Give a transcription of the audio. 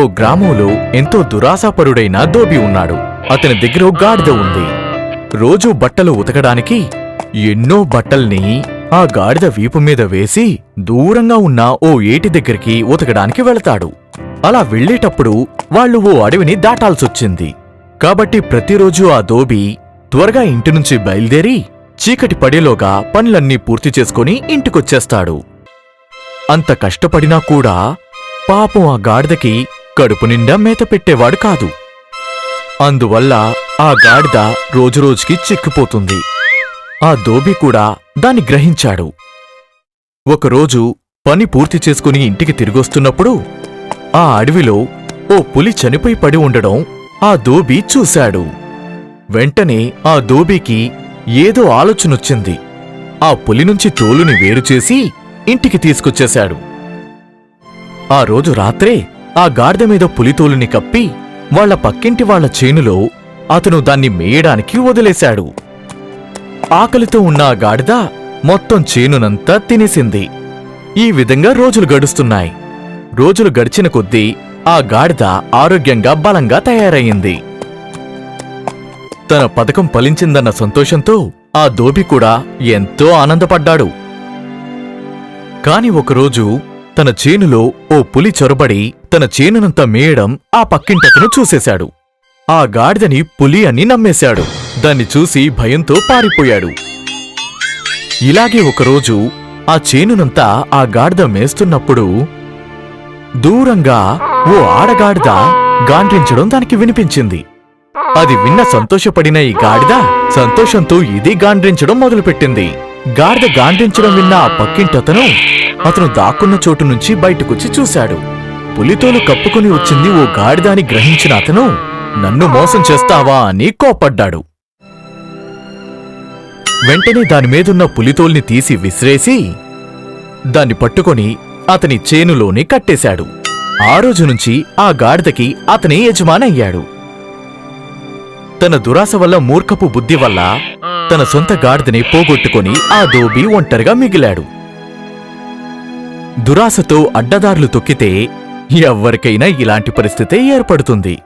గ్రామంలో ఎంతో దురాశాపరుడైన దోబి ఉన్నాడు. అతని దగ్గర గాడిద ఉంది. రోజూ బట్టలు ఉతకడానికి ఎన్నో బట్టల్ని ఆ గాడిద వీపు మీద వేసి దూరంగా ఉన్న ఓ ఏటి దగ్గరికి ఉతకడానికి వెళతాడు. అలా వెళ్లేటప్పుడు వాళ్ళు ఓ అడవిని దాటాల్సొచ్చింది. కాబట్టి ప్రతిరోజూ ఆ దోబి త్వరగా ఇంటినుంచి బయలుదేరి చీకటి పడేలోగా పనులన్నీ పూర్తి చేసుకుని ఇంటికొచ్చేస్తాడు. అంత కష్టపడినా కూడా పాపం ఆ గాడిదకి కడుపు నిండా మేత పెట్టేవాడు కాదు. అందువల్ల ఆ గాడిద రోజురోజుకి చిక్కిపోతుంది. ఆ దోబి కూడా దాన్ని గ్రహించాడు. ఒకరోజు పని పూర్తి చేసుకుని ఇంటికి తిరిగొస్తున్నప్పుడు ఆ అడవిలో ఓ పులి చనిపోయి పడి ఉండడం ఆ దోబి చూశాడు. వెంటనే ఆ దోబికి ఏదో ఆలోచనొచ్చింది. ఆ పులి నుంచి తోలుని వేరుచేసి ఇంటికి తీసుకొచ్చేశాడు. ఆ రోజు రాత్రే ఆ గాడిద మీద పులితోలుని కప్పి వాళ్ల పక్కింటి వాళ్ల చేనులో అతను దాన్ని మేయడానికి వదిలేశాడు. ఆకలితో ఉన్న ఆ గాడిద మొత్తం చేనునంతా తినేసింది. ఈ విధంగా రోజులు గడుస్తున్నాయి. రోజులు గడిచిన కొద్దీ ఆ గాడిద ఆరోగ్యంగా బలంగా తయారయ్యింది. తన పథకం ఫలించిందన్న సంతోషంతో ఆ దోబి కూడా ఎంతో ఆనందపడ్డాడు. కాని ఒకరోజు తన చేనులో ఓ పులి చొరబడి తన చేనునంతా మేయడం ఆ పక్కింటతను చూసేశాడు. ఆ గాడిదని పులి అని నమ్మేశాడు. దాన్ని చూసి భయంతో పారిపోయాడు. ఇలాగే ఒకరోజు ఆ చేనునంతా ఆ గాడిద మేస్తున్నప్పుడు దూరంగా ఓ ఆడగాడిద గాండ్రించడం దానికి వినిపించింది. అది విన్న సంతోషపడిన ఈ గాడిద సంతోషంతో ఇది గాండ్రించడం మొదలుపెట్టింది. గాడిద గాండ్రించడం విన్న ఆ పక్కింటతను అతను దాక్కున్న చోటు నుంచి బయటకొచ్చి చూశాడు. పులితోలు కప్పుకుని వచ్చింది ఓ గాడిద అని గ్రహించిన అతను నన్ను మోసం చేస్తావా అని కోపడ్డాడు. వెంటనే దానిమీదున్న పులితోల్ని తీసి విసిరేసి దాన్ని పట్టుకొని అతని చేనులోనే కట్టేశాడు. ఆ రోజు నుంచి ఆ గాడిదకి అతనే యజమానయ్యాడు. తన దురాశ వల్ల మూర్ఖపు బుద్ధి వల్ల తన సొంత గాడిదని పోగొట్టుకొని ఆ దోబి ఒంటరిగా మిగిలాడు. దురాశతో అడ్డదారులు తొక్కితే ఎవ్వరికైనా ఇలాంటి పరిస్థితే ఏర్పడుతుంది.